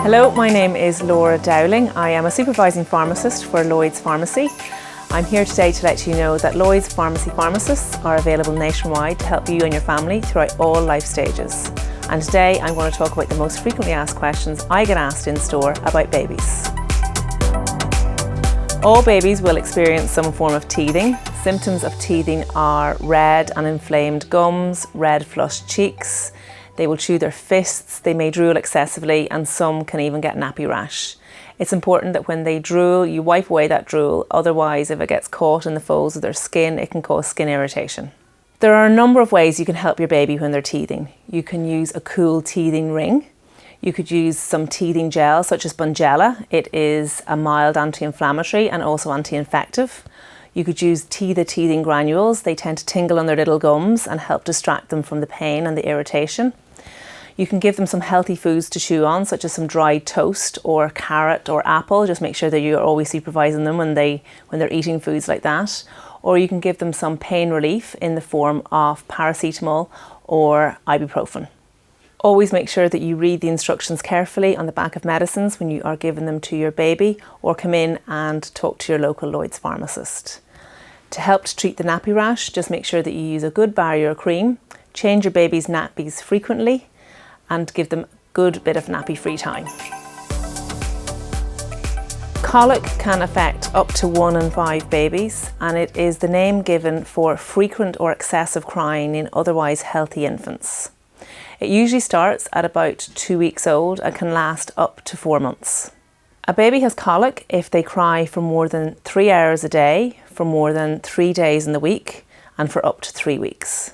Hello, my name is Laura Dowling. I am a supervising pharmacist for LloydsPharmacy. I'm here today to let you know that LloydsPharmacy pharmacists are available nationwide to help you and your family throughout all life stages. And today I'm going to talk about the most frequently asked questions I get asked in store about babies. All babies will experience some form of teething. Symptoms of teething are red and inflamed gums, red flushed cheeks. They will chew their fists, they may drool excessively, and some can even get nappy rash. It's important that when they drool, you wipe away that drool. Otherwise, if it gets caught in the folds of their skin, it can cause skin irritation. There are a number of ways you can help your baby when they're teething. You can use a cool teething ring. You could use some teething gel, such as Bungella. It is a mild anti-inflammatory and also anti-infective. You could use the teething granules. They tend to tingle on their little gums and help distract them from the pain and the irritation. You can give them some healthy foods to chew on, such as some dried toast or carrot or apple. Just make sure that you're always supervising them when they're eating foods like that. Or you can give them some pain relief in the form of paracetamol or ibuprofen. Always make sure that you read the instructions carefully on the back of medicines when you are giving them to your baby, or come in and talk to your local Lloyds pharmacist. To help to treat the nappy rash, just make sure that you use a good barrier cream, change your baby's nappies frequently, and give them a good bit of nappy free time. Colic can affect up to 1 in 5 babies, and it is the name given for frequent or excessive crying in otherwise healthy infants. It usually starts at about 2 weeks old and can last up to 4 months. A baby has colic if they cry for more than 3 hours a day, for more than 3 days in the week, and for up to 3 weeks.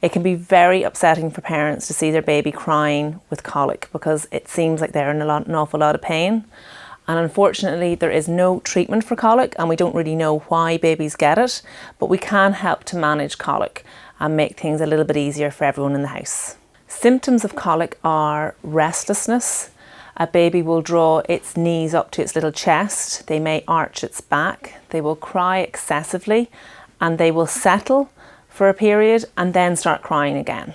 It can be very upsetting for parents to see their baby crying with colic because it seems like they're in an awful lot of pain. And unfortunately, there is no treatment for colic, and we don't really know why babies get it, but we can help to manage colic and make things a little bit easier for everyone in the house. Symptoms of colic are restlessness. A baby will draw its knees up to its little chest. They may arch its back. They will cry excessively, and they will settle for a period and then start crying again.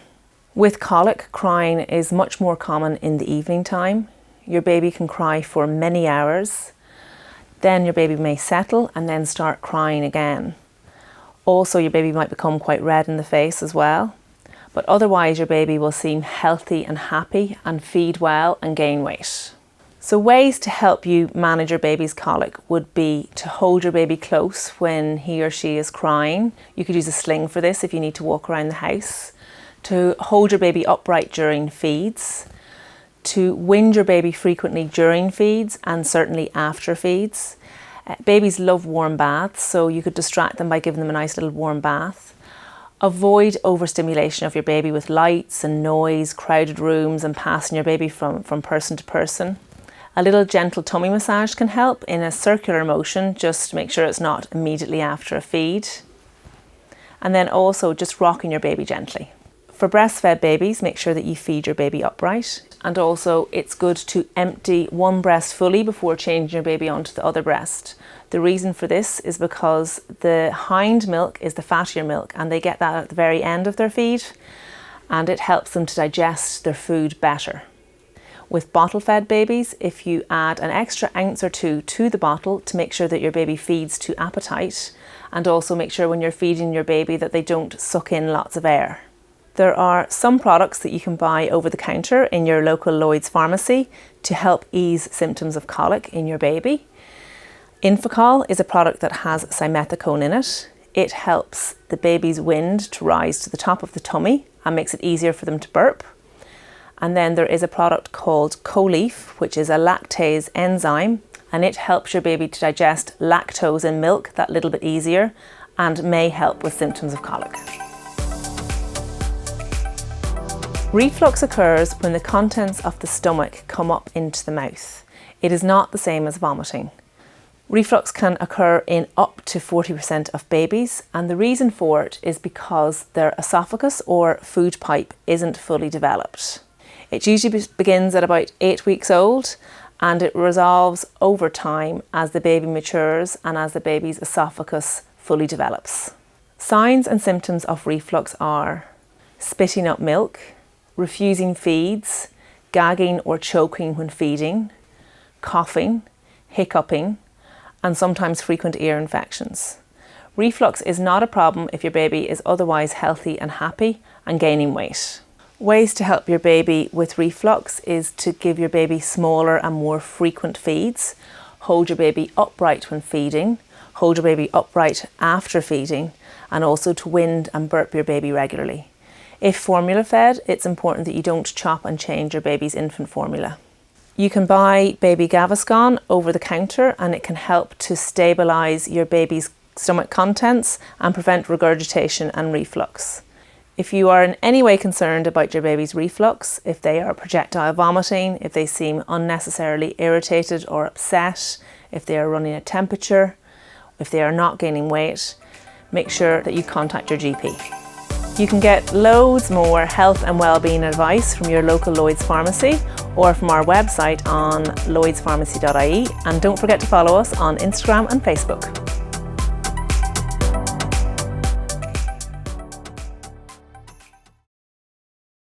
With colic, crying is much more common in the evening time. Your baby can cry for many hours. Then your baby may settle and then start crying again. Also, your baby might become quite red in the face as well. But otherwise, your baby will seem healthy and happy and feed well and gain weight. So ways to help you manage your baby's colic would be to hold your baby close when he or she is crying. You could use a sling for this if you need to walk around the house. To hold your baby upright during feeds. To wind your baby frequently during feeds and certainly after feeds. Babies love warm baths, so you could distract them by giving them a nice little warm bath. Avoid overstimulation of your baby with lights and noise, crowded rooms, and passing your baby from person to person. A little gentle tummy massage can help in a circular motion, just to make sure it's not immediately after a feed. And then also just rocking your baby gently. For breastfed babies, make sure that you feed your baby upright. And also it's good to empty one breast fully before changing your baby onto the other breast. The reason for this is because the hind milk is the fattier milk, and they get that at the very end of their feed, and it helps them to digest their food better. With bottle-fed babies, if you add an extra ounce or 2 to the bottle to make sure that your baby feeds to appetite, and also make sure when you're feeding your baby that they don't suck in lots of air. There are some products that you can buy over the counter in your local Lloyds pharmacy to help ease symptoms of colic in your baby. Infocol is a product that has simethicone in it. It helps the baby's wind to rise to the top of the tummy and makes it easier for them to burp. And then there is a product called Colic, which is a lactase enzyme, and it helps your baby to digest lactose in milk that little bit easier and may help with symptoms of colic. Reflux occurs when the contents of the stomach come up into the mouth. It is not the same as vomiting. Reflux can occur in up to 40% of babies, and the reason for it is because their esophagus or food pipe isn't fully developed. It usually begins at about 8 weeks old, and it resolves over time as the baby matures and as the baby's esophagus fully develops. Signs and symptoms of reflux are spitting up milk, refusing feeds, gagging or choking when feeding, coughing, hiccuping, and sometimes frequent ear infections. Reflux is not a problem if your baby is otherwise healthy and happy and gaining weight. Ways to help your baby with reflux is to give your baby smaller and more frequent feeds, hold your baby upright when feeding, hold your baby upright after feeding, and also to wind and burp your baby regularly. If formula fed, it's important that you don't chop and change your baby's infant formula. You can buy baby Gaviscon over the counter, and it can help to stabilise your baby's stomach contents and prevent regurgitation and reflux. If you are in any way concerned about your baby's reflux, if they are projectile vomiting, if they seem unnecessarily irritated or upset, if they are running a temperature, if they are not gaining weight, make sure that you contact your GP. You can get loads more health and wellbeing advice from your local Lloyds pharmacy or from our website on lloydspharmacy.ie, and don't forget to follow us on Instagram and Facebook.